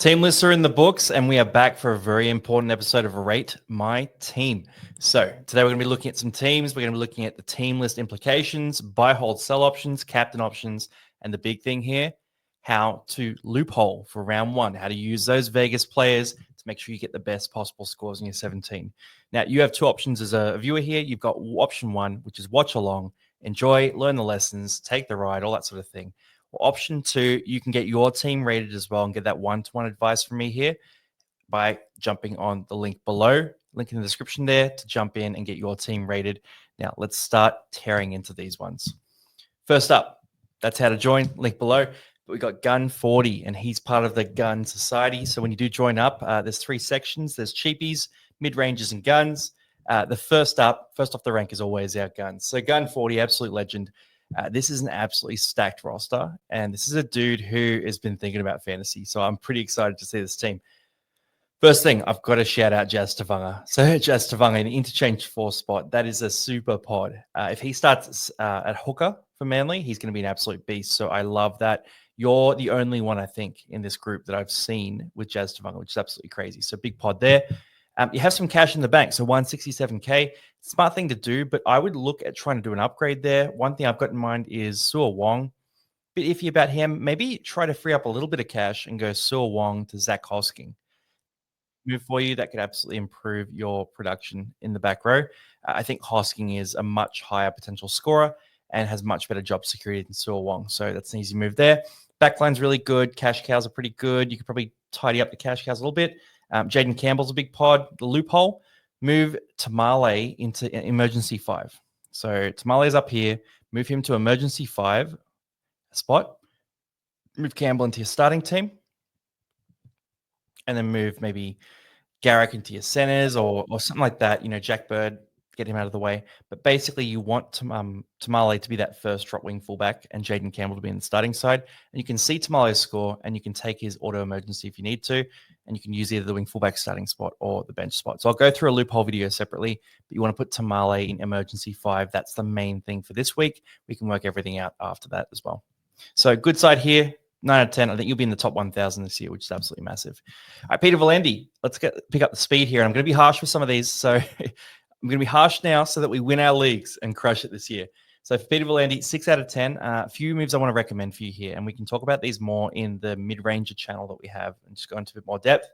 Team lists are in the books, and we are back for a very important episode of Rate My Team. So today we're going to be looking at some teams. We're going to be looking at the team list implications, buy, hold, sell options, captain options, and the big thing here, how to loophole for round one, how to use those Vegas players to make sure you get the best possible scores in your 17. Now, you have two options as a viewer here. You've got option one, which is watch along, enjoy, learn the lessons, take the ride, all that sort of thing. Option two, you can get your team rated as well and get that one-to-one advice from me here by jumping on the link below, link in the description there to jump in and get your team rated. Now, let's start tearing into these ones. First up, that's how to join, link below. But we got Gun 40, and he's part of the Gun Society. So when you do join up, there's three sections. There's cheapies, mid-ranges, and guns. The first off the rank is always our guns. So Gun 40, absolute legend. This is an absolutely stacked roster, and this is a dude who has been thinking about fantasy. So I'm pretty excited to see this team. First thing, I've got to shout out Jazz Tavanga. So Jazz Tavanga in interchange 4 spot, that is a super pod. If he starts at hooker for Manly, he's going to be an absolute beast. So I love that. You're the only one, I think, in this group that I've seen with Jazz Tavanga, which is absolutely crazy. So big pod there. You have some cash in the bank, so 167K. Smart thing to do, but I would look at trying to do an upgrade there. One thing I've got in mind is Suo Wong. Bit iffy about him. Maybe try to free up a little bit of cash and go Suo Wong to Zach Hosking. Move for you, that could absolutely improve your production in the back row. I think Hosking is a much higher potential scorer and has much better job security than Suo Wong, so that's an easy move there. Backline's really good. Cash cows are pretty good. You could probably tidy up the cash cows a little bit. Jaden Campbell's a big pod. The loophole, move Tamale into emergency 5. So Tamale's up here. Move him to emergency 5 spot. Move Campbell into your starting team. And then move maybe Garrick into your centers or something like that. You know, Jack Bird, get him out of the way. But basically, you want Tamale to be that first drop wing fullback and Jaden Campbell to be in the starting side. And you can see Tamale's score and you can take his auto emergency if you need to. And you can use either the wing fullback starting spot or the bench spot. So I'll go through a loophole video separately, but you want to put Tamale in emergency 5. That's the main thing for this week. We can work everything out after that as well. So good side here. 9 out of 10. I think you'll be in the top 1,000 this year, which is absolutely massive. All right, Peter Valandy. Let's pick up the speed here. And I'm going to be harsh with some of these. So I'm going to be harsh now so that we win our leagues and crush it this year. So for Peter Valandy, 6 out of 10. A few moves I want to recommend for you here. And we can talk about these more in the mid-ranger channel that we have and just go into a bit more depth.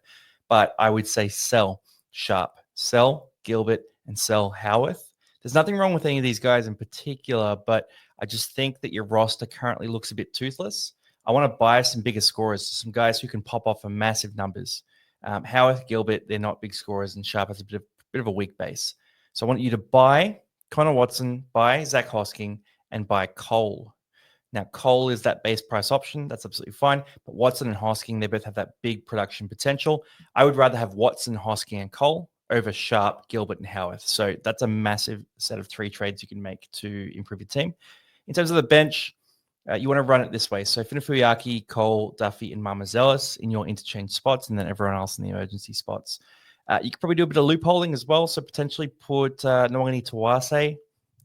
But I would say sell Sharp, sell Gilbert, and sell Howarth. There's nothing wrong with any of these guys in particular, but I just think that your roster currently looks a bit toothless. I want to buy some bigger scorers, some guys who can pop off for massive numbers. Howarth, Gilbert, they're not big scorers, and Sharp has a bit of a weak base. So I want you to buy Connor Watson, buy Zach Hosking, and buy Cole. Now, Cole is that base price option. That's absolutely fine. But Watson and Hosking, they both have that big production potential. I would rather have Watson, Hosking, and Cole over Sharp, Gilbert, and Howarth. So that's a massive set of 3 trades you can make to improve your team. In terms of the bench, you want to run it this way. So Finifuyaki, Cole, Duffy, and Mamazelis in your interchange spots, and then everyone else in the emergency spots. You could probably do a bit of loopholing as well. So potentially put Nwangani Tawase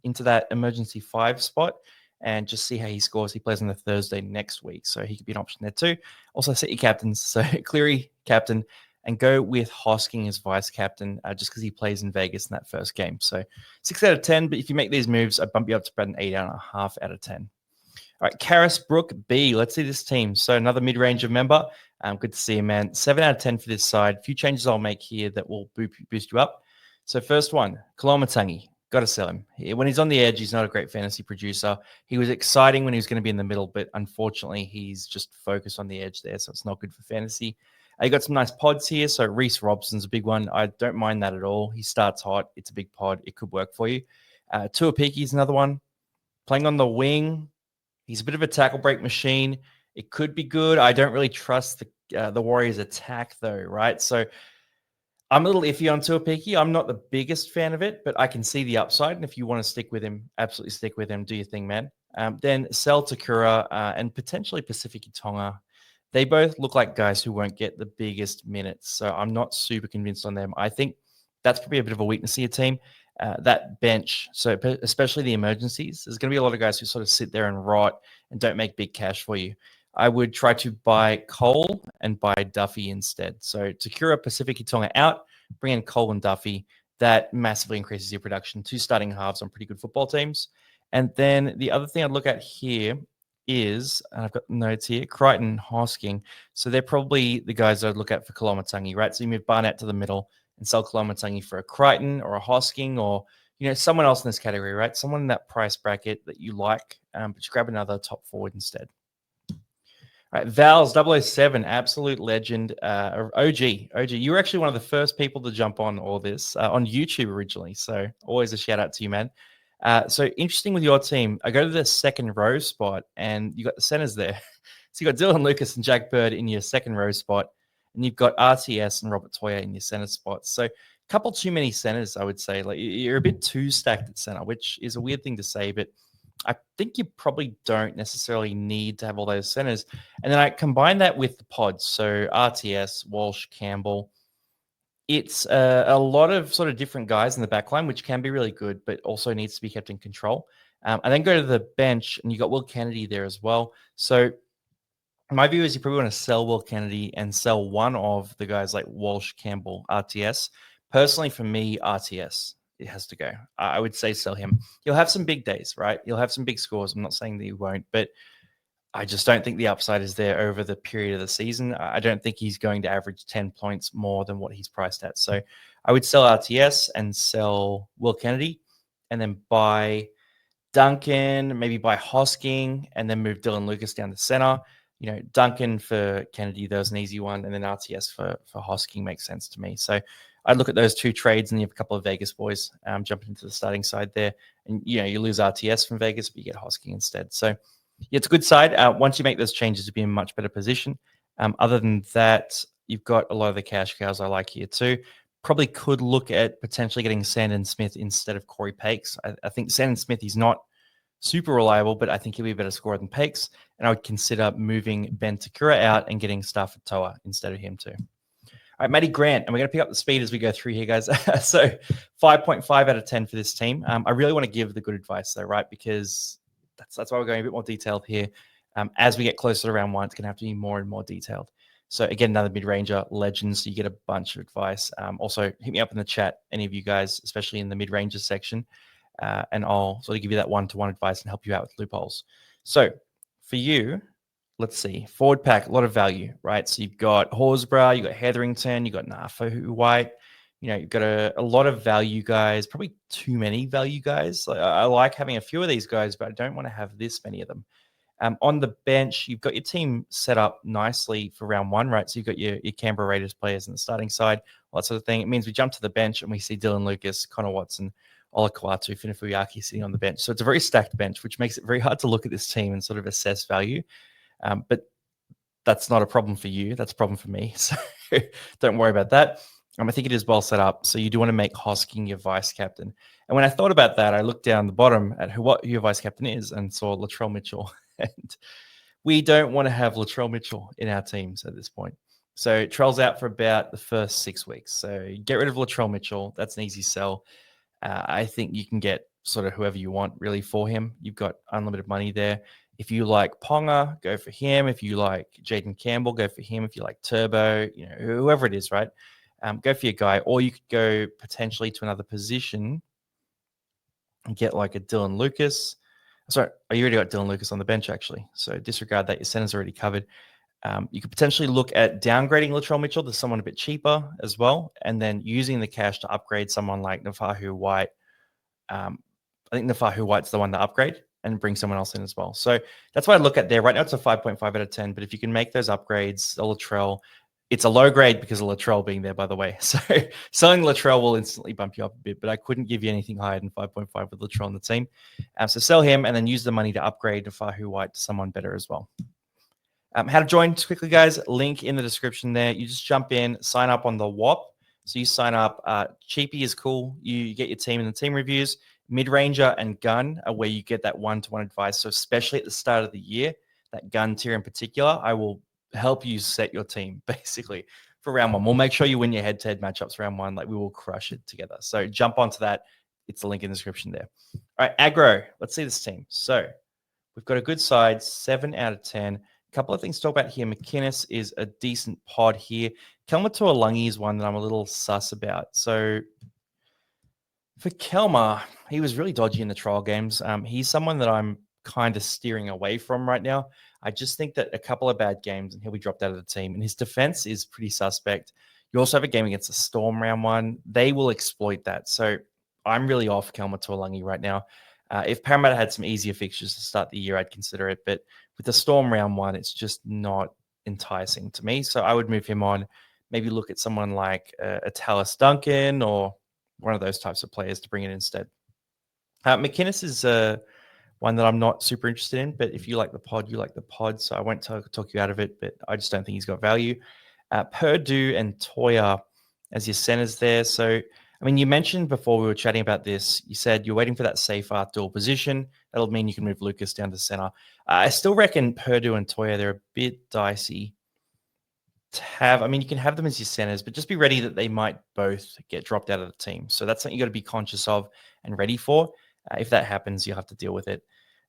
into that emergency 5 spot and just see how he scores. He plays on the Thursday next week, so he could be an option there too. Also set your captains. So Cleary, captain, and go with Hosking as vice captain just because he plays in Vegas in that first game. So 6 out of 10, but if you make these moves, I bump you up to about an 8.5 out of 10. All right, Carrisbrook B. Let's see this team. So another mid-ranger member. Good to see you, man. 7 out of 10 for this side. A few changes I'll make here that will boost you up. So first one, Kolomatangi. Got to sell him. When he's on the edge, he's not a great fantasy producer. He was exciting when he was going to be in the middle, but unfortunately, he's just focused on the edge there, so it's not good for fantasy. You got some nice pods here. So Reese Robson's a big one. I don't mind that at all. He starts hot. It's a big pod. It could work for you. Tuapiki another one. Playing on the wing. He's a bit of a tackle break machine. It could be good. I don't really trust the Warriors' attack, though, right? So I'm a little iffy on Tuapiki. I'm not the biggest fan of it, but I can see the upside. And if you want to stick with him, absolutely stick with him. Do your thing, man. Then sell Takura and potentially Pacific Tonga. They both look like guys who won't get the biggest minutes. So I'm not super convinced on them. I think that's probably a bit of a weakness in your team. That bench, so especially the emergencies, there's going to be a lot of guys who sort of sit there and rot and don't make big cash for you. I would try to buy Cole and buy Duffy instead. So Takura, Pacific, Tonga out, bring in Cole and Duffy. That massively increases your production. 2 starting halves on pretty good football teams. And then the other thing I'd look at here is, and I've got notes here, Crichton, Hosking. So they're probably the guys I'd look at for Kolomatangi, right? So you move Barnett to the middle and sell Kolomatangi for a Crichton or a Hosking or someone else in this category, right? Someone in that price bracket that you like, but you grab another top forward instead. All right, Valz 007, absolute legend, OG. You were actually one of the first people to jump on all this on YouTube originally. So always a shout out to you, man. So interesting with your team. I go to the second row spot and you got the centers there. So you got Dylan Lucas and Jack Bird in your second row spot, and you've got RTS and Robert Toya in your center spots. So a couple too many centers, I would say. Like you're a bit too stacked at center, which is a weird thing to say, but I think you probably don't necessarily need to have all those centers. And then I combine that with the pods. So RTS, Walsh, Campbell. It's a lot of sort of different guys in the back line, which can be really good, but also needs to be kept in control. And then go to the bench, and you got Will Kennedy there as well. So my view is you probably want to sell Will Kennedy and sell one of the guys like Walsh, Campbell, RTS. Personally, for me, RTS. It has to go. I would say sell him. You'll have some big days, right? You'll have some big scores. I'm not saying that you won't, but I just don't think the upside is there over the period of the season. I don't think he's going to average 10 points more than what he's priced at. So I would sell RTS and sell Will Kennedy and then buy Duncan, maybe buy Hosking, and then move Dylan Lucas down the center. Duncan for Kennedy, there's an easy one, and then RTS for Hosking makes sense to me. So I'd look at those 2 trades, and you have a couple of Vegas boys jumping into the starting side there. And, you lose RTS from Vegas, but you get Hosking instead. So, yeah, it's a good side. Once you make those changes, to be in a much better position. Other than that, you've got a lot of the cash cows I like here too. Probably could look at potentially getting Sandon Smith instead of Corey Pakes. I think Sandon Smith, he's not super reliable, but I think he'll be a better scorer than Pakes. And I would consider moving Ben Takura out and getting Stafford Toa instead of him too. All right, Mattygrant, and we're going to pick up the speed as we go through here, guys. So 5.5 out of 10 for this team. I really want to give the good advice, though, right? Because that's why we're going a bit more detailed here. As we get closer to round 1, it's going to have to be more and more detailed. So, again, another mid-ranger, legends, so you get a bunch of advice. Also, hit me up in the chat, any of you guys, especially in the mid-ranger section, and I'll sort of give you that one-to-one advice and help you out with loopholes. So, for you, let's see. Forward pack, a lot of value, right? So you've got Horsburgh, you've got Hetherington, you've got Nafu White. You've got a lot of value guys, probably too many value guys. I like having a few of these guys, but I don't want to have this many of them. On the bench, you've got your team set up nicely for round 1, right? So you've got your Canberra Raiders players in the starting side, all that sort of thing. It means we jump to the bench and we see Dylan Lucas, Connor Watson, Ola Kawatu, Finifuyaki sitting on the bench. So it's a very stacked bench, which makes it very hard to look at this team and sort of assess value. But that's not a problem for you. That's a problem for me. So don't worry about that. I think it is well set up. So you do want to make Hosking your vice captain. And when I thought about that, I looked down the bottom at who your vice captain is and saw Latrell Mitchell. And we don't want to have Latrell Mitchell in our teams at this point. So Trell's out for about the first 6 weeks. So get rid of Latrell Mitchell. That's an easy sell. I think you can get sort of whoever you want really for him. You've got unlimited money there. If you like Ponga, go for him. If you like Jaden Campbell, go for him. If you like Turbo, whoever it is, right? Go for your guy. Or you could go potentially to another position and get like a Dylan Lucas. Sorry, you already got Dylan Lucas on the bench, actually. So disregard that. Your center's already covered. You could potentially look at downgrading Latrell Mitchell to someone a bit cheaper as well, and then using the cash to upgrade someone like Nafahu White. I think Nafahu White's the one to upgrade and bring someone else in as well. So that's what I look at there. Right now it's a 5.5 out of 10, but if you can make those upgrades, Latrell, it's a low grade because of Latrell being there, by the way. So selling Latrell will instantly bump you up a bit, but I couldn't give you anything higher than 5.5 with Latrell on the team. So sell him and then use the money to upgrade Nafahu White to someone better as well. How to join quickly, guys, link in the description there. You just jump in, sign up on the WAP. So you sign up. Cheapy is cool. You get your team in the team reviews. Mid-ranger and gun are where you get that one-to-one advice. So especially at the start of the year, that gun tier in particular, I will help you set your team basically for round 1. We'll make sure you win your head-to-head matchups round 1. Like we will crush it together. So jump onto that. It's the link in the description there. All right, Aggro. Let's see this team. So we've got a good side, 7 out of 10. couple of things to talk about here. McInnes is a decent pod here. Kelma Tuolangi is one that I'm a little sus about. So for Kelma, he was really dodgy in the trial games. He's someone that I'm kind of steering away from right now. I just think that a couple of bad games and he'll be dropped out of the team. And his defense is pretty suspect. You also have a game against the Storm round one. They will exploit that. So I'm really off Kelma Tuolangi right now. If Parramatta had some easier fixtures to start the year, I'd consider it. But with the Storm round one, it's just not enticing to me. So I would move him on. Maybe look at someone like a Tallis Duncan or one of those types of players to bring in instead. McInnes is one that I'm not super interested in, but if you like the pod, you like the pod. So I won't talk you out of it, but I just don't think he's got value. Purdue and Toya as your centers there. So, I mean, you mentioned before we were chatting about this, you said you're waiting for that safe dual position. That'll mean you can move Lucas down to center. I still reckon Purdue and Toya, they're a bit dicey to have. I mean, you can have them as your centers, but just be ready that they might both get dropped out of the team. So that's something you got to be conscious of and ready for. If that happens, you'll have to deal with it.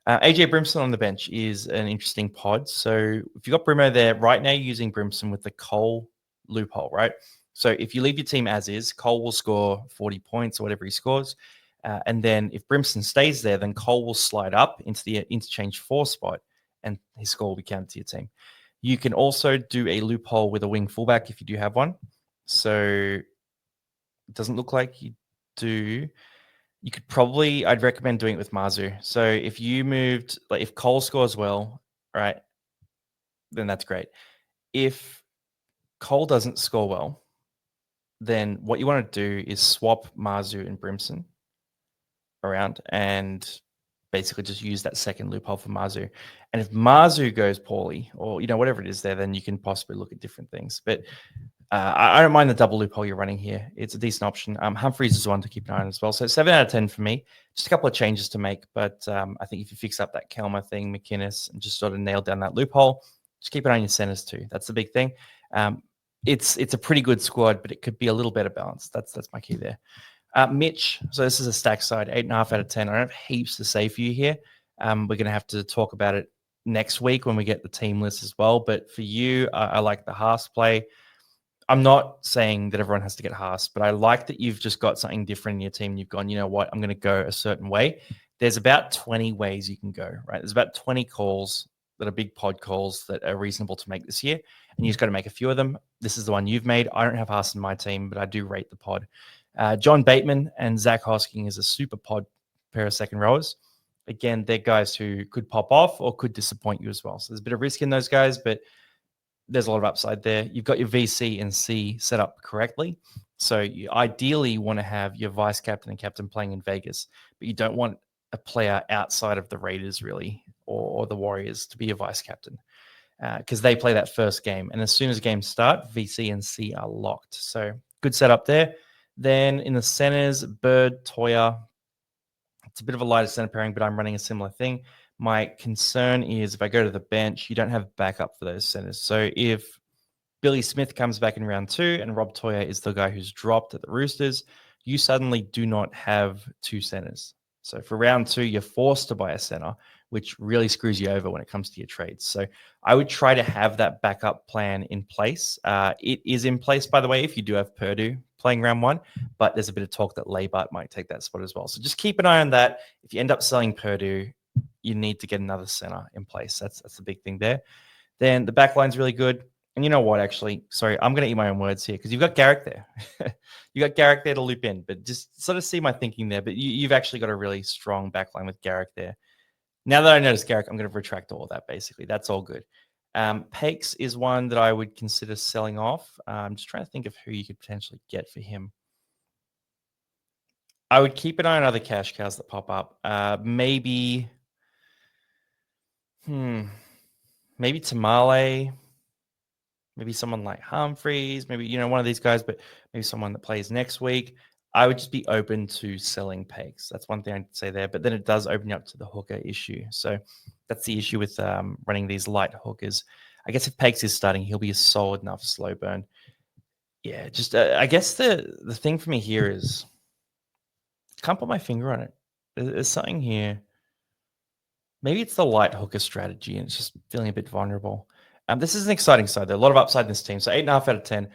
AJ Brimson on the bench is an interesting pod. So if you've got Brimo there, right now you're using Brimson with the Cole loophole, right? So if you leave your team as is, Cole will score 40 points or whatever he scores. And then if Brimson stays there, then Cole will slide up into the interchange 4 spot and his score will be counted to your team. You can also do a loophole with a wing fullback if you do have one. So it doesn't look like you do. You could probably, I'd recommend doing it with Mazu. So if you moved, like if Cole scores well, right, then that's great. If Cole doesn't score well, then what you want to do is swap Mazu and Brimson around and basically just use that second loophole for Mazu. And if Mazu goes poorly or, whatever it is there, then you can possibly look at different things. But I don't mind the double loophole you're running here. It's a decent option. Humphreys is one to keep an eye on as well. So 7 out of 10 for me. Just a couple of changes to make. But I think if you fix up that Kelma thing, McInnes, and just sort of nail down that loophole, just keep an eye on your centers too. That's the big thing. It's a pretty good squad, but it could be a little better balanced. That's my key there. Mitch, so this is a stack side, 8.5 out of 10. I don't have heaps to say for you here. We're going to have to talk about it next week when we get the team list as well. But for you, I like the Haas play. I'm not saying that everyone has to get Haas, but I like that you've just got something different in your team. You've gone, you know what, I'm going to go a certain way. There's about 20 ways you can go, right? There's about 20 calls that are big pod calls that are reasonable to make this year. And you just got to make a few of them. This is the one you've made. I don't have Haas in my team, but I do rate the pod. John Bateman and Zach Hosking is a super pod pair of second rowers. Again, they're guys who could pop off or could disappoint you as well. So there's a bit of risk in those guys, but there's a lot of upside there. You've got your VC and C set up correctly. So you ideally want to have your vice captain and captain playing in Vegas, but you don't want a player outside of the Raiders really or the Warriors to be a vice captain because they play that first game. And as soon as games start, VC and C are locked. So good setup there. Then in the centers, Bird, Toya. It's a bit of a lighter center pairing, but I'm running a similar thing. My concern is if I go to the bench, you don't have backup for those centers. So if Billy Smith comes back in round 2 and Rob Toya is the guy who's dropped at the Roosters, you suddenly do not have 2 centers. So for round 2, you're forced to buy a center, which really screws you over when it comes to your trades. So I would try to have that backup plan in place. It is in place, by the way, if you do have Purdue playing round 1, but there's a bit of talk that Labart might take that spot as well. So just keep an eye on that. If you end up selling Purdue, you need to get another center in place. That's the big thing there. Then the back line's really good. And you know what, actually, sorry, I'm going to eat my own words here because you've got Garrick there. You got Garrick there to loop in, but just sort of see my thinking there. But you've actually got a really strong backline with Garrick there. Now that I notice Garrick, I'm going to retract all of that, basically. That's all good. Pakes is one that I would consider selling off. I'm just trying to think of who you could potentially get for him. I would keep an eye on other cash cows that pop up. Maybe Tamale. Maybe someone like Humphreys, maybe, one of these guys, but maybe someone that plays next week. I would just be open to selling Pakes. That's one thing I'd say there. But then it does open you up to the hooker issue. So that's the issue with running these light hookers. I guess if Pakes is starting, he'll be a solid enough slow burn. Yeah, just I guess the thing for me here is can't put my finger on it. There's something here. Maybe it's the light hooker strategy and it's just feeling a bit vulnerable. This is an exciting side. There's a lot of upside in this team. So 8.5 out of 10.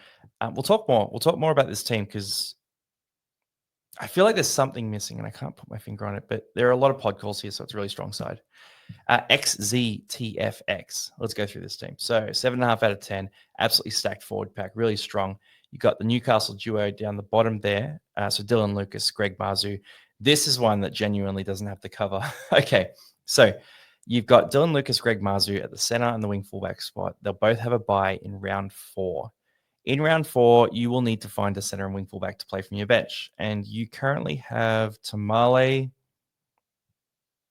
We'll talk more. We'll talk more about this team because I feel like there's something missing and I can't put my finger on it, but there are a lot of pod calls here, so it's a really strong side. XZTFX. Let's go through this team. So 7.5 out of 10. Absolutely stacked forward pack. Really strong. You got the Newcastle duo down the bottom there. So Dylan Lucas, Greg Marzhew. This is one that genuinely doesn't have to cover. Okay, so you've got Dylan Lucas, Greg Marzhew at the center and the wing fullback spot. They'll both have a bye in round 4. In round 4, you will need to find a center and wing fullback to play from your bench. And you currently have Tamale,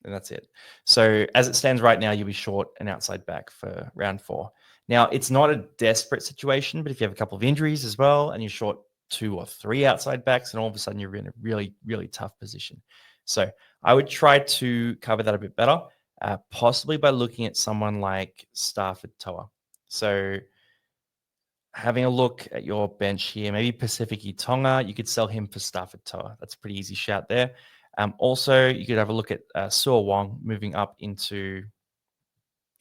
and that's it. So as it stands right now, you'll be short an outside back for round 4. Now, it's not a desperate situation, but if you have a couple of injuries as well and you're short 2 or 3 outside backs, and all of a sudden you're in a really, really tough position. So I would try to cover that a bit better, possibly by looking at someone like Stafford Toa. So having a look at your bench here, maybe Pacifici Tonga, you could sell him for Stafford Toa. That's a pretty easy shout there. Also, you could have a look at Suo Wong moving up into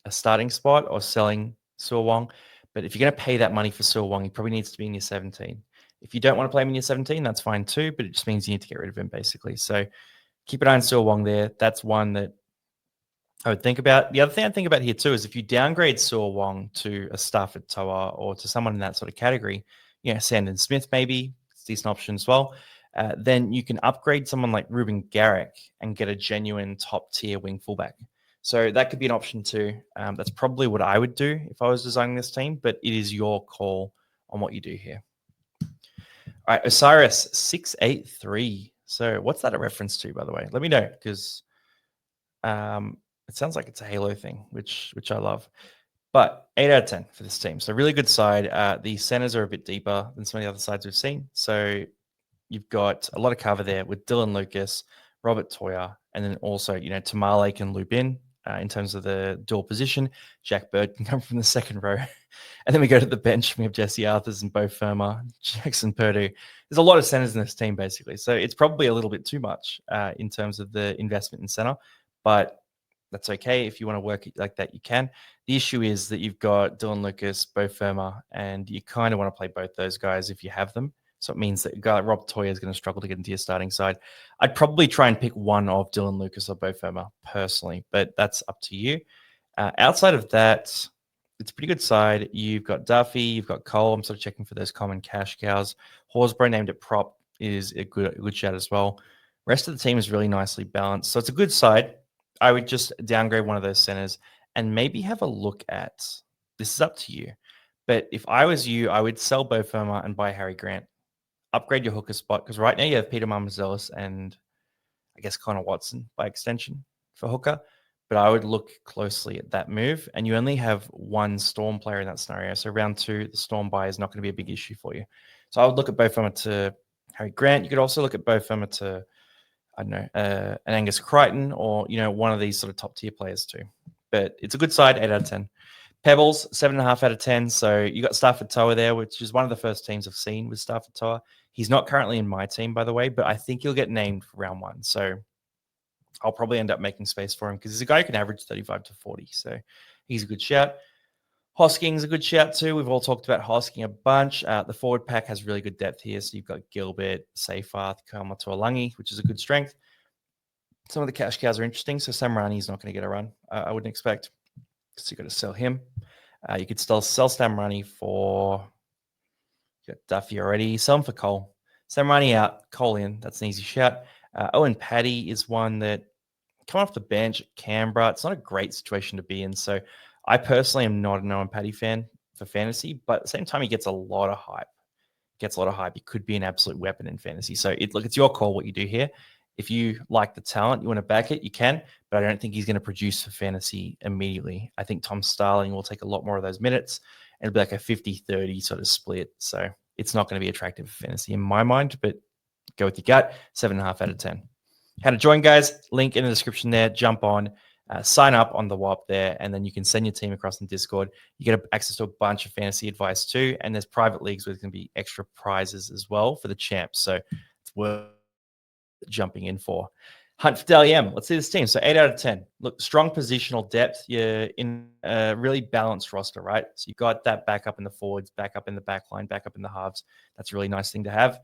a starting spot or selling Suo Wong. But if you're going to pay that money for Suo Wong, he probably needs to be in your 17. If you don't want to play him in your 17, that's fine too, but it just means you need to get rid of him basically. So keep an eye on Suo Wong there. That's one that I would think about. The other thing I think about here too is if you downgrade Suo Wong to a Stafford Toa or to someone in that sort of category, Sandon Smith maybe, it's a decent option as well. Then you can upgrade someone like Ruben Garrick and get a genuine top tier wing fullback. So that could be an option too. That's probably what I would do if I was designing this team, but it is your call on what you do here. All right, Osiris 683. So what's that a reference to, by the way? Let me know because it sounds like it's a Halo thing, which I love. But 8 out of 10 for this team. So really good side. The centers are a bit deeper than some of the other sides we've seen. So you've got a lot of cover there with Dylan Lucas, Robert Toya, and then also, Tamale can loop in terms of the dual position. Jack Bird can come from the second row. And then we go to the bench. We have Jesse Arthurs and Bo Firma, Jackson Purdue. There's a lot of centers in this team, basically. So it's probably a little bit too much in terms of the investment in center. But that's okay. If you want to work it like that, you can. The issue is that you've got Dylan Lucas, Bo Firma, and you kind of want to play both those guys if you have them. So it means that a guy like Rob Toya is going to struggle to get into your starting side. I'd probably try and pick one of Dylan Lucas or Bo Firma personally, but that's up to you. Outside of that, it's a pretty good side. You've got Duffy, you've got Cole. I'm sort of checking for those common cash cows. Horsburgh named at prop is a good shout as well. Rest of the team is really nicely balanced. So it's a good side. I would just downgrade one of those centers and maybe have a look at, this is up to you, but if I was you, I would sell Bo Firma and buy Harry Grant. Upgrade your hooker spot because right now you have Peter Marmazelis and I guess Connor Watson by extension for hooker. But I would look closely at that move, and you only have one Storm player in that scenario. So round 2, the Storm buy is not going to be a big issue for you. So I would look at Bo Firma to Harry Grant. You could also look at Bo Firma to, I don't know, an Angus Crichton or, one of these sort of top tier players too. But it's a good side, 8 out of 10. Pebbles, 7.5 out of 10. So you got Stafford Toa there, which is one of the first teams I've seen with Stafford Toa. He's not currently in my team, by the way, but I think he'll get named for round 1. So I'll probably end up making space for him because he's a guy who can average 35 to 40. So he's a good shout. Hosking's a good shout too. We've all talked about Hosking a bunch. The forward pack has really good depth here. So you've got Gilbert, Seyfarth, Kaumatuolangi, which is a good strength. Some of the cash cows are interesting. So Samrani is not going to get a run. I wouldn't expect because you've got to sell him. You could still sell Samrani for, you got Duffy already. Sell him for Cole. Samrani out, Cole in. That's an easy shout. Owen Paddy is one that come off the bench at Canberra. It's not a great situation to be in. So I personally am not an Owen Paddy fan for fantasy, but at the same time, he gets a lot of hype. He could be an absolute weapon in fantasy. So it's your call what you do here. If you like the talent, you want to back it, you can, but I don't think he's going to produce for fantasy immediately. I think Tom Starling will take a lot more of those minutes and it'll be like a 50-30 sort of split. So it's not going to be attractive for fantasy in my mind, but go with your gut, 7.5 out of 10. How to join, guys, link in the description there. Jump on, sign up on the WAP there, and then you can send your team across in Discord. You get access to a bunch of fantasy advice too, and there's private leagues where there's going to be extra prizes as well for the champs. So it's worth jumping in for. Hunt for Dally M. Let's see this team. So 8 out of 10. Look, strong positional depth. You're in a really balanced roster, right? So you've got that back up in the forwards, back up in the back line, back up in the halves. That's a really nice thing to have.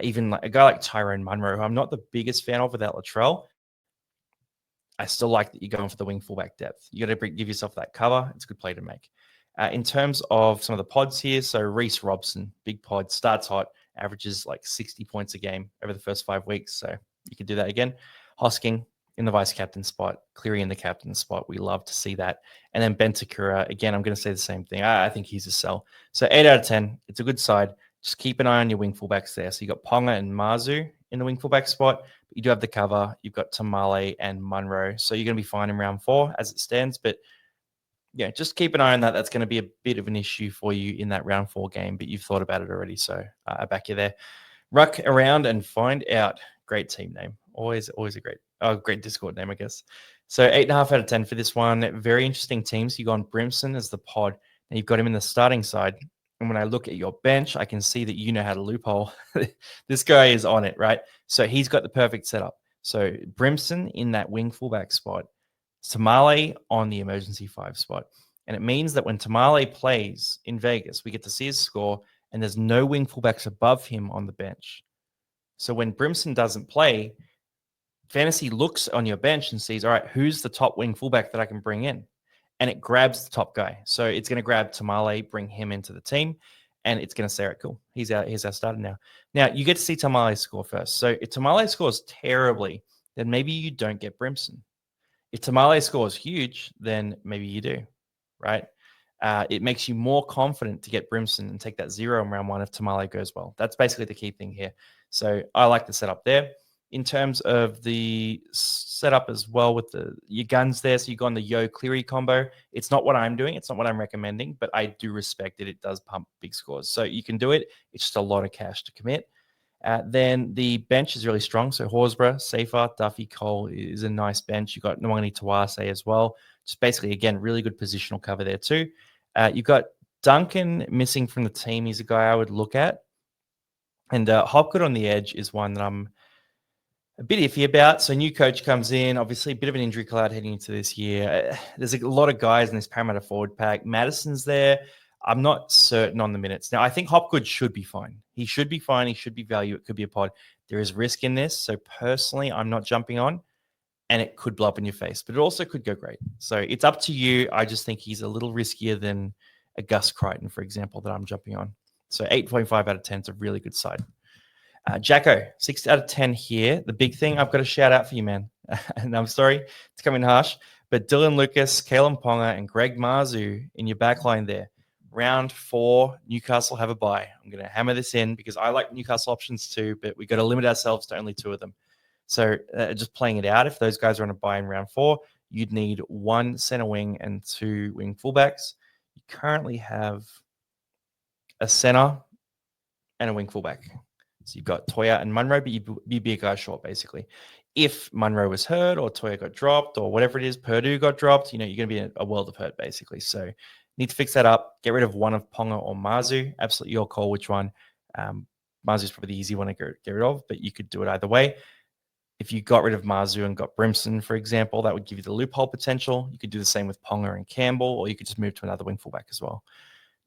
Even like a guy like Tyrone Munro, who I'm not the biggest fan of without Latrell, I still like that you're going for the wing fullback depth. You got to give yourself that cover. It's a good play to make. In terms of some of the pods here, so Reece Robson, big pod, starts hot, averages like 60 points a game over the first 5 weeks. So you can do that again. Hosking in the vice captain spot, Cleary in the captain spot. We love to see that. And then Ben Takura, again, I'm going to say the same thing. I think he's a sell. So 8 out of 10. It's a good side. Just keep an eye on your wing fullbacks there. So you got Ponga and Mazu in the wing fullback spot. But you do have the cover. You've got Tamale and Munro. So you're going to be fine in round 4 as it stands. But yeah, just keep an eye on that. That's going to be a bit of an issue for you in that round 4 game, but you've thought about it already. So I back you there. Ruck around and find out. Great team name. Always a great Discord name, I guess. So 8.5 out of 10 for this one. Very interesting teams. You got Brimson as the pod, and you've got him in the starting side. And when I look at your bench, I can see that you know how to loophole. This guy is on it, right? So he's got the perfect setup. So Brimson in that wing fullback spot, Tamale on the emergency 5 spot. And it means that when Tamale plays in Vegas, we get to see his score, and there's no wing fullbacks above him on the bench. So when Brimson doesn't play, Fantasy looks on your bench and sees, all right, who's the top wing fullback that I can bring in? And it grabs the top guy. So it's going to grab Tamale, bring him into the team, and it's going to say, all right, cool, he's our starter now. Now, you get to see Tamale score first. So if Tamale scores terribly, then maybe you don't get Brimson. If Tamale scores huge, then maybe you do, right? It makes you more confident to get Brimson and take that 0 in round 1 if Tamale goes well. That's basically the key thing here. So I like the setup there. In terms of the setup as well with your guns there, so you go on the Yo Cleary combo. It's not what I'm doing. It's not what I'm recommending, but I do respect it. It does pump big scores. So you can do it. It's just a lot of cash to commit. Then the bench is really strong. So Horsburgh, Seyfarth, Duffy, Cole is a nice bench. You've got Nwangani Tawase as well. Just basically, again, really good positional cover there too. You've got Duncan missing from the team. He's a guy I would look at. And Hopgood on the edge is one that I'm a bit iffy about. So new coach comes in, obviously a bit of an injury cloud heading into this year. There's a lot of guys in this Parramatta forward pack. Madison's there. I'm not certain on the minutes. Now, I think Hopgood should be fine. He should be fine. He should be value. It could be a pod. There is risk in this. So personally, I'm not jumping on, and it could blow up in your face, but it also could go great. So it's up to you. I just think he's a little riskier than a Gus Crichton, for example, that I'm jumping on. So 8.5 out of 10 is a really good side. Jacko, 6 out of 10 here. The big thing I've got to shout out for you, man. And I'm sorry to come in harsh, but Dylan Lucas, Kalen Ponga, and Greg Mazu in your backline there. Round 4, Newcastle have a bye. I'm going to hammer this in because I like Newcastle options too, but we've got to limit ourselves to only 2 of them. So just playing it out, if those guys are on a bye in round 4, you'd need 1 center wing and 2 wing fullbacks. You currently have a center and a wing fullback. So you've got Toya and Munro, but you'd be a guy short, basically. If Munro was hurt or Toya got dropped or whatever it is, Purdue got dropped, you're going to be a world of hurt, basically. So need to fix that up. Get rid of one of Ponga or Mazu. Absolutely your call which one. Mazu is probably the easy one to get rid of, but you could do it either way. If you got rid of Mazu and got Brimson, for example, that would give you the loophole potential. You could do the same with Ponga and Campbell, or you could just move to another wing fullback as well.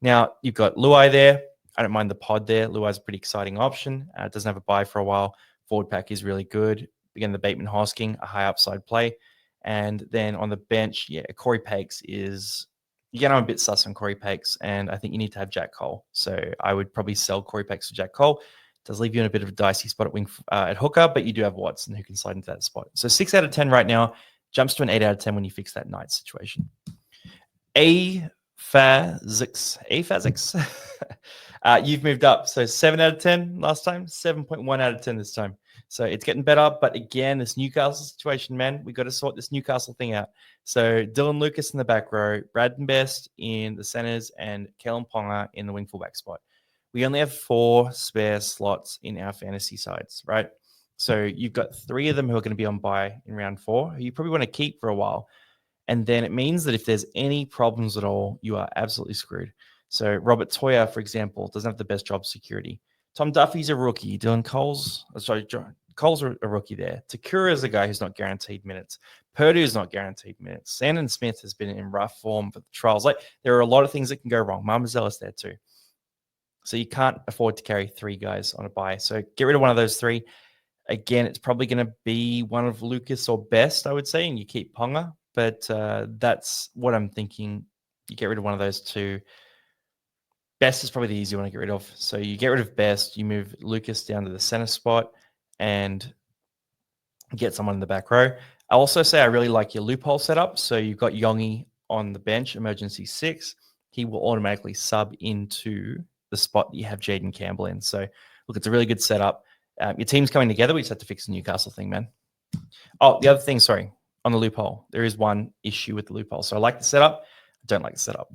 Now, you've got Luai there. I don't mind the pod there. Luai's a pretty exciting option. It doesn't have a buy for a while. Forward pack is really good. Again, the Bateman Hosking, a high upside play. And then on the bench, Corey Pakes is... Again, I'm a bit sus on Corey Pakes, and I think you need to have Jack Cole. So I would probably sell Corey Pakes for Jack Cole. It does leave you in a bit of a dicey spot at hooker, but you do have Watson who can slide into that spot. So 6 out of 10 right now. Jumps to an 8 out of 10 when you fix that night situation. hazx. You've moved up. So 7 out of 10 last time, 7.1 out of 10 this time. So it's getting better. But again, this Newcastle situation, man, we got to sort this Newcastle thing out. So Dylan Lucas in the back row, Braden Best in the centers, and Kellen Ponga in the wing fullback spot. We only have 4 spare slots in our fantasy sides, right? So you've got 3 of them who are going to be on bye in round 4, who you probably want to keep for a while. And then it means that if there's any problems at all, you are absolutely screwed. So Robert Toya, for example, doesn't have the best job security. Tom Duffy's a rookie. Dylan Cole's, Cole's a rookie there. Takura is a guy who's not guaranteed minutes. Purdue's not guaranteed minutes. Sandon Smith has been in rough form for the trials. Like, there are a lot of things that can go wrong. Marmazella's there too. So you can't afford to carry 3 guys on a buy. So get rid of one of those 3. Again, it's probably going to be one of Lucas or Best, I would say, and you keep Ponga. But that's what I'm thinking. You get rid of one of those 2. Best is probably the easy one to get rid of. So you get rid of Best, you move Lucas down to the center spot, and get someone in the back row. I'll also say I really like your loophole setup. So you've got Yongi on the bench, emergency 6. He will automatically sub into the spot that you have Jaden Campbell in. So look, it's a really good setup. Your team's coming together. We just have to fix the Newcastle thing, man. Oh, the other thing, sorry, on the loophole, there is one issue with the loophole. So I like the setup. I don't like the setup.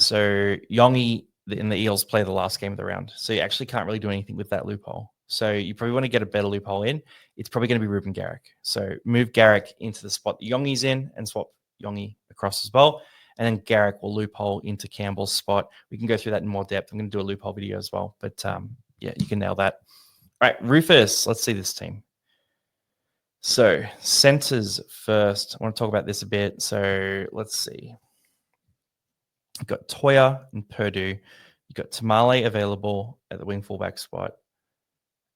So Yongi in the Eels play the last game of the round. So you actually can't really do anything with that loophole. So you probably want to get a better loophole in. It's probably going to be Ruben Garrick. So move Garrick into the spot that Yongi's in and swap Yongi across as well. And then Garrick will loophole into Campbell's spot. We can go through that in more depth. I'm going to do a loophole video as well. But yeah, you can nail that. All right, Rufus. Let's see this team. So centers first. I want to talk about this a bit. So let's see. You've got Toya and Purdue. You've got Tamale available at the wing fullback spot.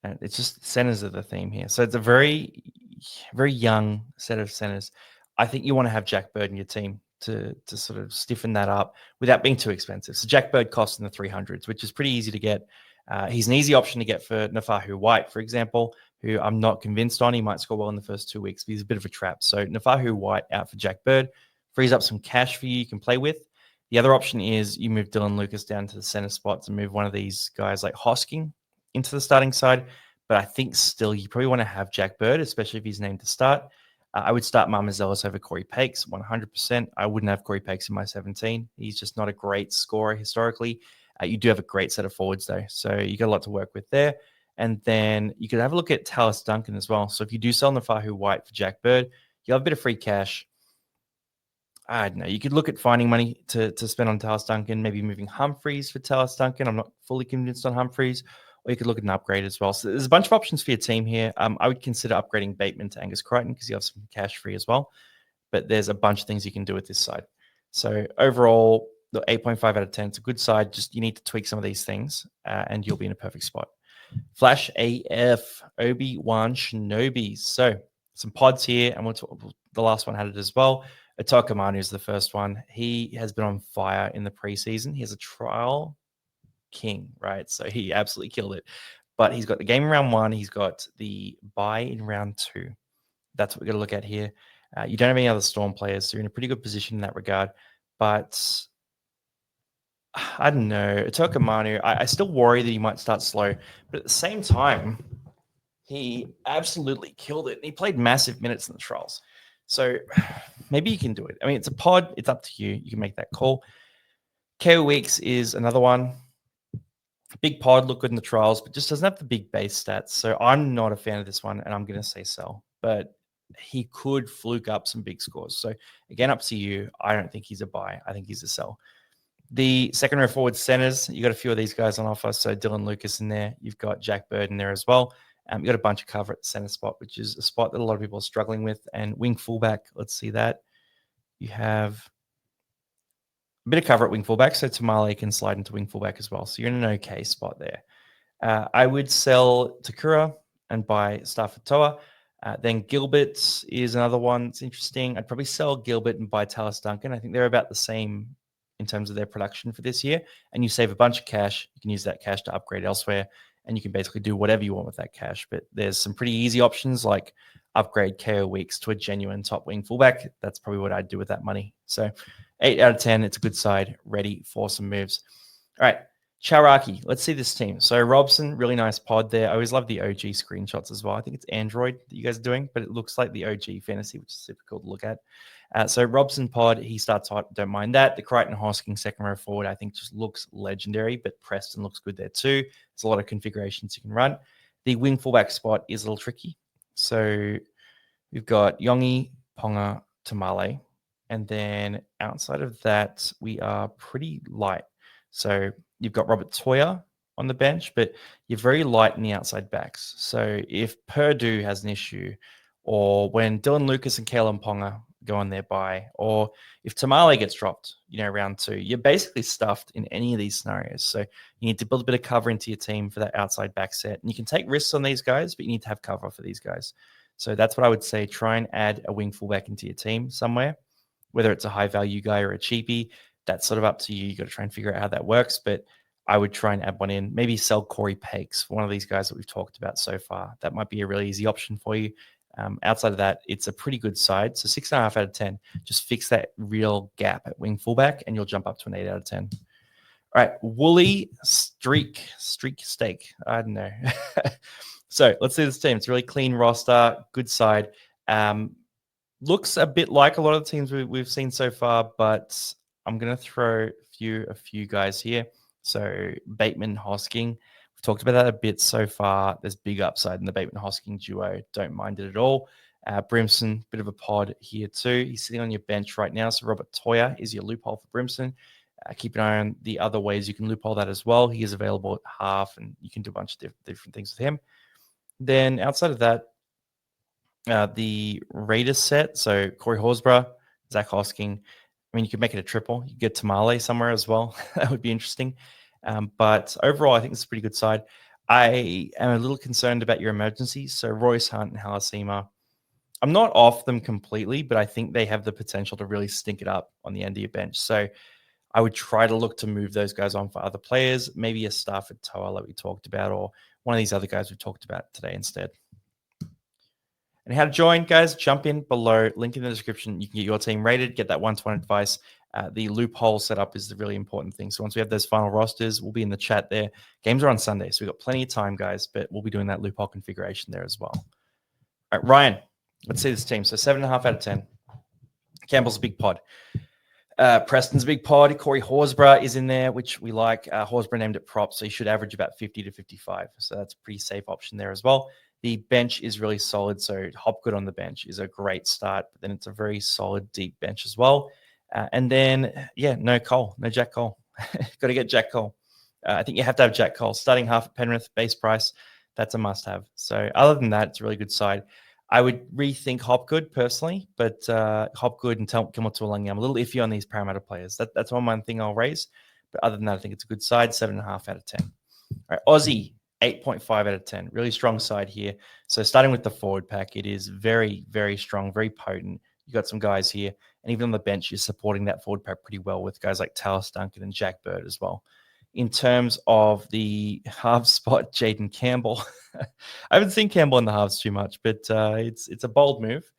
And it's just centers are the theme here. So it's a very, very young set of centers. I think you want to have Jack Bird in your team to sort of stiffen that up without being too expensive. So Jack Bird costs in the 300s, which is pretty easy to get. He's an easy option to get for Nafahu White, for example, who I'm not convinced on. He might score well in the first 2 weeks, but he's a bit of a trap. So Nafahu White out for Jack Bird frees up some cash for you can play with. The other option is you move Dylan Lucas down to the center spots and move one of these guys like Hosking into the starting side. But I think still you probably want to have Jack Bird, especially if he's named to start. I would start Marmazelis over Corey Pakes, 100%. I wouldn't have Corey Pakes in my 17. He's just not a great scorer historically. You do have a great set of forwards, though. So you got a lot to work with there. And then you could have a look at Tallis Duncan as well. So if you do sell Nafahu White for Jack Bird, you'll have a bit of free cash. I don't know. You could look at finding money to spend on Tallis Duncan, maybe moving Humphreys for Tallis Duncan. I'm not fully convinced on Humphreys. Or you could look at an upgrade as well. So there's a bunch of options for your team here. I would consider upgrading Bateman to Angus Crichton because you have some cash free as well. But there's a bunch of things you can do with this side. So overall, the 8.5 out of 10, it's a good side. Just you need to tweak some of these things and you'll be in a perfect spot. Flash AF, Obi-Wan Shinobi. So some pods here, and the last one had it as well. Otoka Manu is the first one. He has been on fire in the preseason. He has a trial king, right? So he absolutely killed it. But he's got the game in round 1. He's got the bye in round 2. That's what we're going to look at here. You don't have any other Storm players, so you're in a pretty good position in that regard. But I don't know. Otoka Manu, I still worry that he might start slow. But at the same time, he absolutely killed it. He played massive minutes in the trials. So maybe you can do it. I mean, it's a pod. It's up to you. You can make that call. KO Weeks is another one. Big pod, look good in the trials, but just doesn't have the big base stats. So I'm not a fan of this one, and I'm going to say sell. But he could fluke up some big scores. So again, up to you. I don't think he's a buy. I think he's a sell. The second row forward centers, you got a few of these guys on offer. So Dylan Lucas in there. You've got Jack Bird in there as well. You got a bunch of cover at the center spot, which is a spot that a lot of people are struggling with. And wing fullback, let's see that. You have a bit of cover at wing fullback, so Tamale can slide into wing fullback as well. So you're in an okay spot there. I would sell Takura and buy Stafford Toa. Then Gilbert is another one that's interesting. I'd probably sell Gilbert and buy Tallis Duncan. I think they're about the same in terms of their production for this year. And you save a bunch of cash. You can use that cash to upgrade elsewhere. And you can basically do whatever you want with that cash. But there's some pretty easy options like upgrade KO Weeks to a genuine top wing fullback. That's probably what I'd do with that money. So 8 out of 10, it's a good side, ready for some moves. All right, Chauraki. Let's see this team. So Robson, really nice pod there. I always love the OG screenshots as well. I think it's Android that you guys are doing, but it looks like the OG fantasy, which is super cool to look at. So Robson pod, he starts hot. Don't mind that. The Crichton Hosking second row forward, I think just looks legendary, but Preston looks good there too. There's a lot of configurations you can run. The wing fullback spot is a little tricky. So we've got Yongi, Ponga, Tamale. And then outside of that, we are pretty light. So you've got Robert Toya on the bench, but you're very light in the outside backs. So if Purdue has an issue, or when Dylan Lucas and Kalen Ponga go on their bye, or if Tamale gets dropped, round 2, you're basically stuffed in any of these scenarios. So you need to build a bit of cover into your team for that outside back set. And you can take risks on these guys, but you need to have cover for these guys. So that's what I would say. Try and add a wing fullback into your team somewhere, whether it's a high value guy or a cheapie. That's sort of up to you. You got to try and figure out how that works. But I would try and add one in. Maybe sell Corey Pakes for one of these guys that we've talked about so far. That might be a really easy option for you. Outside of that, it's a pretty good side. So 6.5 out of 10. Just fix that real gap at wing fullback, and you'll jump up to an 8 out of 10. All right, Woolly Streak Steak. I don't know. So let's see this team. It's a really clean roster, good side. Looks a bit like a lot of the teams we've seen so far, but I'm going to throw a few guys here. So Bateman Hosking. We've talked about that a bit so far. There's big upside in the Bateman-Hosking duo. Don't mind it at all. Brimson, bit of a pod here too. He's sitting on your bench right now. So Robert Toya is your loophole for Brimson. Keep an eye on the other ways you can loophole that as well. He is available at half, and you can do a bunch of different things with him. Then outside of that, the Raiders set. So Corey Horsburgh, Zach Hosking. I mean, you could make it a triple. You could get Tamale somewhere as well. That would be interesting. But overall, I think it's a pretty good side. I am a little concerned about your emergencies. So Royce Hunt and Halasima, I'm not off them completely, but I think they have the potential to really stink it up on the end of your bench. So I would try to look to move those guys on for other players, maybe a Stafford Toa like we talked about, or one of these other guys we talked about today instead. And how to join, guys, jump in below, link in the description. You can get your team rated, get that one-to-one advice. The loophole setup is the really important thing. So once we have those final rosters, we'll be in the chat there. Games are on Sunday, so we've got plenty of time, guys, but we'll be doing that loophole configuration there as well. All right, Ryan, let's see this team. So 7.5 out of 10. Campbell's a big pod. Preston's a big pod. Corey Horsburgh is in there, which we like. Horsburgh named it prop, so he should average about 50 to 55. So that's a pretty safe option there as well. The bench is really solid, so Hopgood on the bench is a great start, but then it's a very solid, deep bench as well. And then, no Cole, no Jack Cole. Got to get Jack Cole. I think you have to have Jack Cole. Starting half at Penrith, base price, that's a must-have. So other than that, it's a really good side. I would rethink Hopgood personally, but Hopgood and Kilmore Tuolangi, I'm a little iffy on these Parramatta players. That's one thing I'll raise. But other than that, I think it's a good side, 7.5 out of 10. All right, Ozzie. 8.5 out of 10. Really strong side here. So starting with the forward pack, it is very, very strong, very potent. You got some guys here, and even on the bench, you're supporting that forward pack pretty well with guys like Talis Duncan and Jack Bird as well. In terms of the half spot, Jaden Campbell. I haven't seen Campbell in the halves too much, but it's a bold move.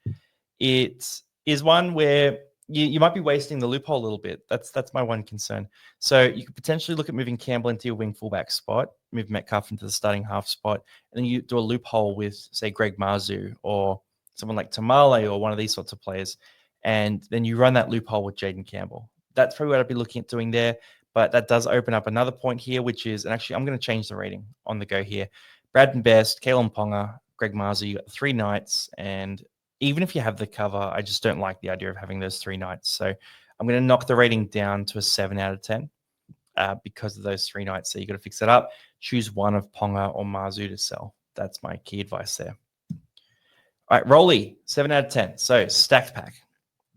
It is one where you might be wasting the loophole a little bit. That's my one concern. So you could potentially look at moving Campbell into your wing fullback spot, move Metcalf into the starting half spot, and then you do a loophole with, say, Greg Marzu or someone like Tamale or one of these sorts of players, and then you run that loophole with Jaden Campbell. That's probably what I'd be looking at doing there, but that does open up another point here, which is, and actually I'm going to change the rating on the go here. Braden Best, Kalen Ponga, Greg Marzu, you got 3 nights, and even if you have the cover, I just don't like the idea of having those 3 nights. So I'm going to knock the rating down to a 7 out of 10 because of those 3 nights. So you got to fix it up. Choose one of Ponga or Marzu to sell. That's my key advice there. All right, Roley, 7 out of 10. So stacked pack,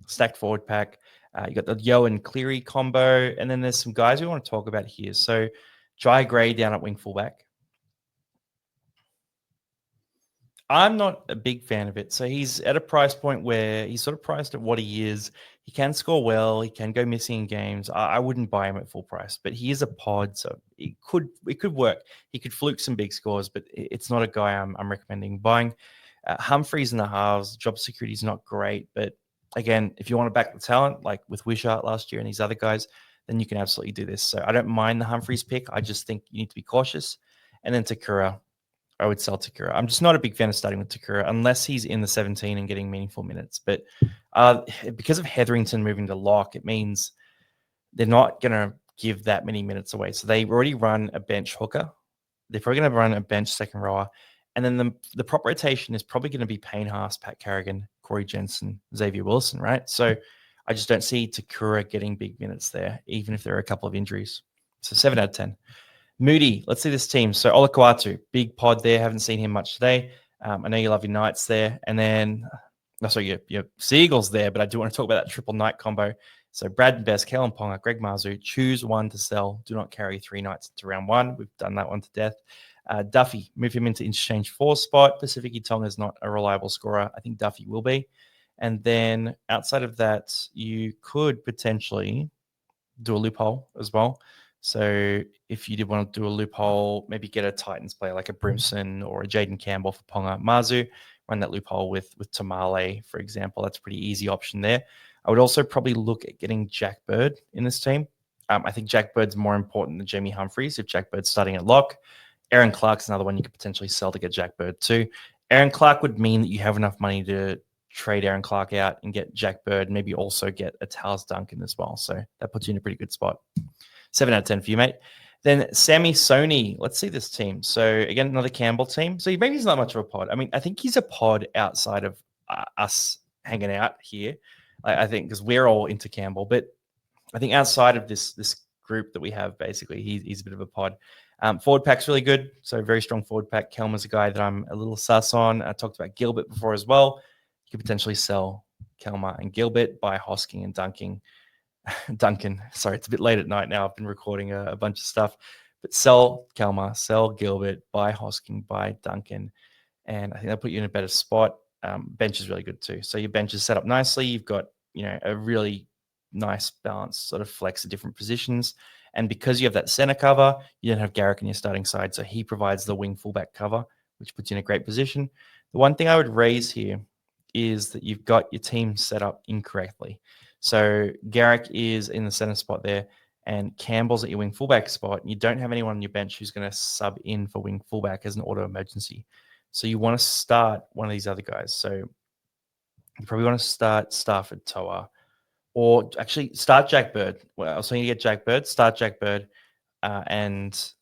stacked forward pack. You got the Yo and Cleary combo. And then there's some guys we want to talk about here. So Jai Gray down at wing fullback. I'm not a big fan of it. So he's at a price point where he's sort of priced at what he is. He can score well. He can go missing in games. I wouldn't buy him at full price, but he is a pod, so it could work. He could fluke some big scores, but it's not a guy I'm recommending buying. Humphreys in the halves, job security is not great, but again, if you want to back the talent, like with Wishart last year and these other guys, then you can absolutely do this. So I don't mind the Humphreys pick. I just think you need to be cautious. And then Takura, I would sell Takura. I'm just not a big fan of starting with Takura unless he's in the 17 and getting meaningful minutes. But because of Hetherington moving to lock, it means they're not going to give that many minutes away. So they already run a bench hooker. They're probably going to run a bench second rower. And then the prop rotation is probably going to be Payne Haas, Pat Carrigan, Corey Jensen, Xavier Wilson, right? So I just don't see Takura getting big minutes there, even if there are a couple of injuries. So 7 out of 10. Moody, let's see this team. So Olakuatu, big pod there. Haven't seen him much today. I know you love your Knights there. And then, your Seagulls there, but I do want to talk about that triple Knight combo. So Brad Best, Kellen Ponga, Greg Marzu, choose one to sell. Do not carry 3 Knights into round 1. We've done that one to death. Duffy, move him into interchange 4 spot. Pacific Tonga is not a reliable scorer. I think Duffy will be. And then outside of that, you could potentially do a loophole as well. So if you did want to do a loophole, maybe get a Titans player like a Brimson or a Jaden Campbell for Ponga Marzu, run that loophole with Tamale, for example. That's a pretty easy option there. I would also probably look at getting Jack Bird in this team. I think Jack Bird's more important than Jamie Humphries if Jack Bird's starting at lock. Aaron Clark's another one you could potentially sell to get Jack Bird too. Aaron Clark would mean that you have enough money to trade Aaron Clark out and get Jack Bird, maybe also get a Towers Duncan as well. So that puts you in a pretty good spot. 7 out of 10 for you, mate. Then Samisoni. Let's see this team. So again, another Campbell team. So maybe he's not much of a pod. I mean, I think he's a pod outside of us hanging out here. I think because we're all into Campbell, but I think outside of this group that we have, basically, he's a bit of a pod. Forward pack's really good. So very strong forward pack. Kelmer's a guy that I'm a little sus on. I talked about Gilbert before as well. You could potentially sell Kelmer and Gilbert by hosking and dunking. Duncan. Sorry, it's a bit late at night now. I've been recording a bunch of stuff. But sell Kelmer, sell Gilbert, buy hosking, buy Duncan. And I think that'll put you in a better spot. Bench is really good too. So your bench is set up nicely. You've got, a really nice balance, sort of flex of different positions. And because you have that center cover, you don't have Garrick in your starting side. So he provides the wing fullback cover, which puts you in a great position. The one thing I would raise here is that you've got your team set up incorrectly. So Garrick is in the center spot there, and Campbell's at your wing fullback spot. And you don't have anyone on your bench who's going to sub in for wing fullback as an auto emergency. So you want to start one of these other guys. So you probably want to start Stafford Toa, or actually start Jack Bird. Well, I was saying you get Jack Bird, start Jack Bird, and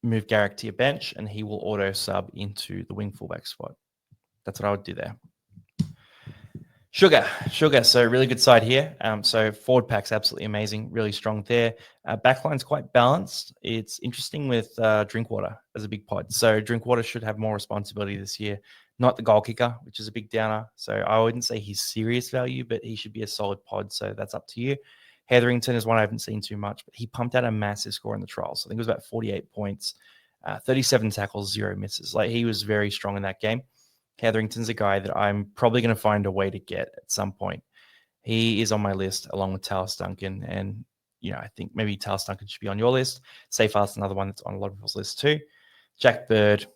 move Garrick to your bench, and he will auto sub into the wing fullback spot. That's what I would do there. Sugar. So really good side here. So forward pack's absolutely amazing, really strong there. Backline's quite balanced. It's interesting with Drinkwater as a big pod. So Drinkwater should have more responsibility this year. Not the goal kicker, which is a big downer. So I wouldn't say he's serious value, but he should be a solid pod. So that's up to you. Hetherington is one I haven't seen too much, but he pumped out a massive score in the trials. I think it was about 48 points, 37 tackles, 0 misses. Like, he was very strong in that game. Hetherington's a guy that I'm probably going to find a way to get at some point. He is on my list along with Talis Duncan. And, I think maybe Talis Duncan should be on your list. Safeart's another one that's on a lot of people's lists too. Jack Bird,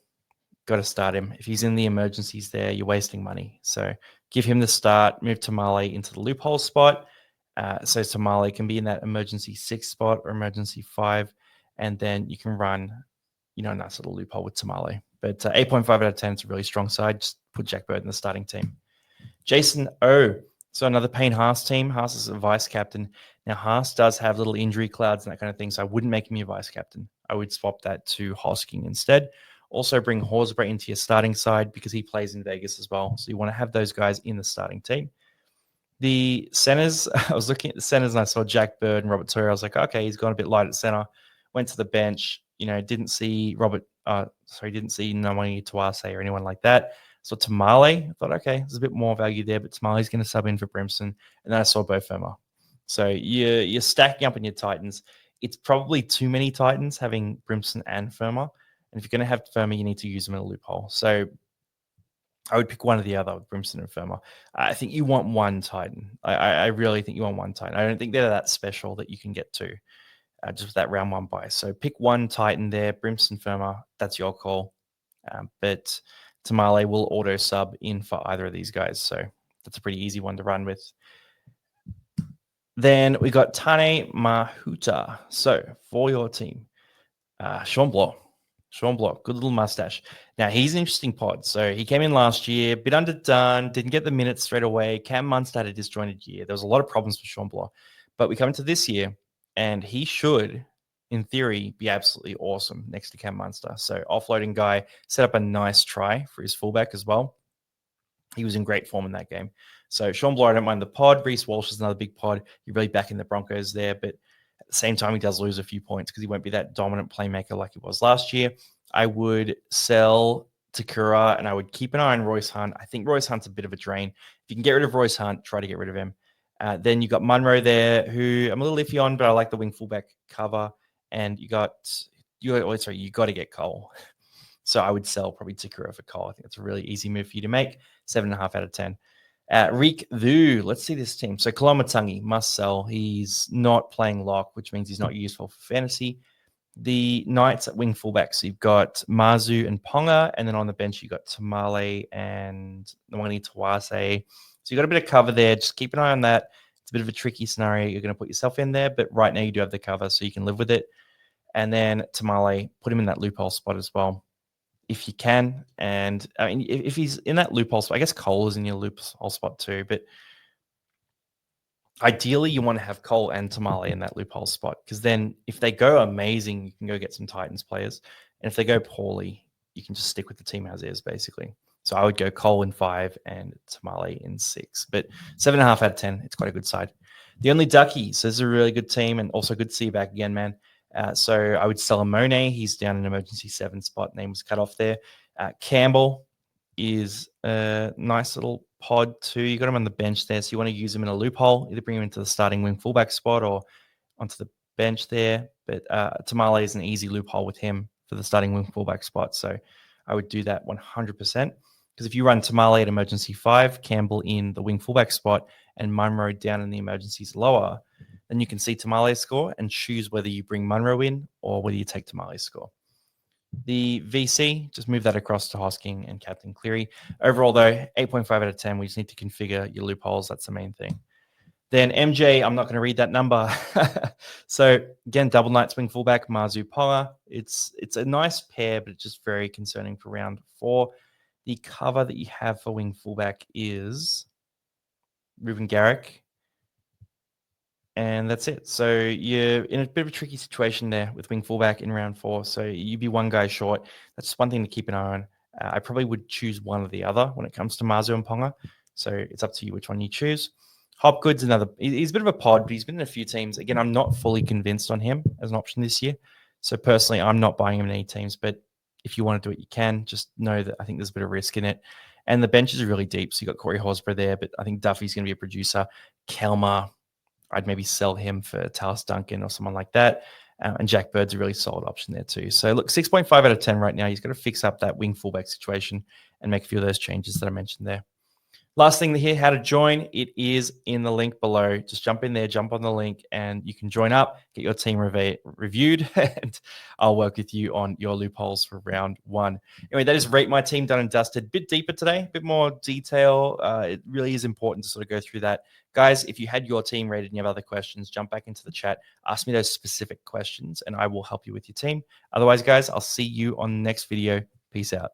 got to start him. If he's in the emergencies there, you're wasting money. So give him the start, move Tamale into the loophole spot. So Tamale can be in that emergency 6 spot or emergency 5. And then you can run, a nice little loophole with Tamale. But 8.5 out of 10 is a really strong side. Just put Jack Bird in the starting team. Jason O. So another Payne Haas team. Haas is a vice captain. Now, Haas does have little injury clouds and that kind of thing, so I wouldn't make him your vice captain. I would swap that to Hosking instead. Also bring Horsburgh into your starting side because he plays in Vegas as well. So you want to have those guys in the starting team. The centers, I was looking at the centers and I saw Jack Bird and Robert Toyer. I was like, okay, he's gone a bit light at center. Went to the bench, didn't see didn't see Namani Tuase or anyone like that. So Tamale, I thought, okay, there's a bit more value there, but Tamale's going to sub in for Brimson. And then I saw Bo Firma. So you're stacking up in your Titans. It's probably too many Titans having Brimson and Firma. And if you're going to have Firma, you need to use them in a loophole. So I would pick one or the other with Brimson and Firma. I think you want one Titan. I really think you want one Titan. I don't think they're that special that you can get to just with that round 1 buy. So pick one Titan there, Brimson, Firma. That's your call. But Tamale will auto sub in for either of these guys. So that's a pretty easy one to run with. Then we got Tane Mahuta. So for your team, Sean Block, good little mustache. Now, he's an interesting pod. So he came in last year, bit underdone, didn't get the minutes straight away. Cam Munster had a disjointed year. There was a lot of problems with Sean Block. But we come into this year, and he should, in theory, be absolutely awesome next to Cam Munster. So offloading guy, set up a nice try for his fullback as well. He was in great form in that game. So Sean Bloor, I don't mind the pod. Reece Walsh is another big pod. You're really backing the Broncos there. But the same time, he does lose a few points because he won't be that dominant playmaker like he was last year. I would sell Takura and I would keep an eye on Royce Hunt. I think Royce Hunt's a bit of a drain. If you can get rid of Royce Hunt, try to get rid of him. Then you got Munro there, who I'm a little iffy on, but I like the wing fullback cover. And you got to get Cole. So I would sell probably Takura for Cole. I think it's a really easy move for you to make. 7.5 out of 10. Reekvoo, let's see this team. So Kolomatangi must sell. He's not playing lock, which means he's not useful for fantasy. The Knights at wing fullback. So you've got Mazu and Ponga, and then on the bench you've got Tamale and Nwani Tawase. So you've got a bit of cover there. Just keep an eye on that. It's a bit of a tricky scenario you're going to put yourself in there, but right now you do have the cover, so you can live with it. And then Tamale, put him in that loophole spot as well, if you can. And I mean, if he's in that loophole spot, I guess Cole is in your loophole spot too, but ideally you want to have Cole and Tamale in that loophole spot, because then if they go amazing, you can go get some Titans players. And if they go poorly, you can just stick with the team as is, basically. So I would go Cole in 5 and Tamale in 6. But 7.5 out of 10, it's quite a good side. Theonlyducky, so this is a really good team, and also good to see you back again, man. So I would sell a Monet. He's down in emergency 7 spot. Name was cut off there. Campbell is a nice little pod too. You got him on the bench there, so you want to use him in a loophole. Either bring him into the starting wing fullback spot or onto the bench there. But Tamale is an easy loophole with him for the starting wing fullback spot. So I would do that 100%. Because if you run Tamale at emergency 5, Campbell in the wing fullback spot, and Munro down in the emergencies lower, then you can see Tamale's score and choose whether you bring Munro in or whether you take Tamale's score. The VC, just move that across to Hosking and Captain Cleary. Overall, though, 8.5 out of 10. We just need to configure your loopholes. That's the main thing. Then MJ, I'm not going to read that number. So again, double Knights wing fullback, Mazu Ponga. It's a nice pair, but it's just very concerning for round 4. The cover that you have for wing fullback is Ruben Garrick. And that's it. So you're in a bit of a tricky situation there with wing fullback in round 4. So you'd be one guy short. That's one thing to keep an eye on. I probably would choose one or the other when it comes to Mazu and Ponga. So it's up to you which one you choose. Hopgood's another. He's a bit of a pod, but he's been in a few teams. Again, I'm not fully convinced on him as an option this year. So personally, I'm not buying him in any teams. But if you want to do it, you can. Just know that I think there's a bit of risk in it. And the bench is really deep. So you've got Corey Horsburgh there, but I think Duffy's going to be a producer. Kelmer, I'd maybe sell him for Talis Duncan or someone like that. And Jack Bird's a really solid option there too. So look, 6.5 out of 10 right now. He's got to fix up that wing fullback situation and make a few of those changes that I mentioned there. Last thing here, how to join. It is in the link below. Just jump in there, jump on the link, and you can join up, get your team reviewed, and I'll work with you on your loopholes for round 1. Anyway, that is Rate My Team done and dusted. Bit deeper today, a bit more detail. It really is important to sort of go through that. Guys, if you had your team rated and you have other questions, jump back into the chat. Ask me those specific questions, and I will help you with your team. Otherwise, guys, I'll see you on the next video. Peace out.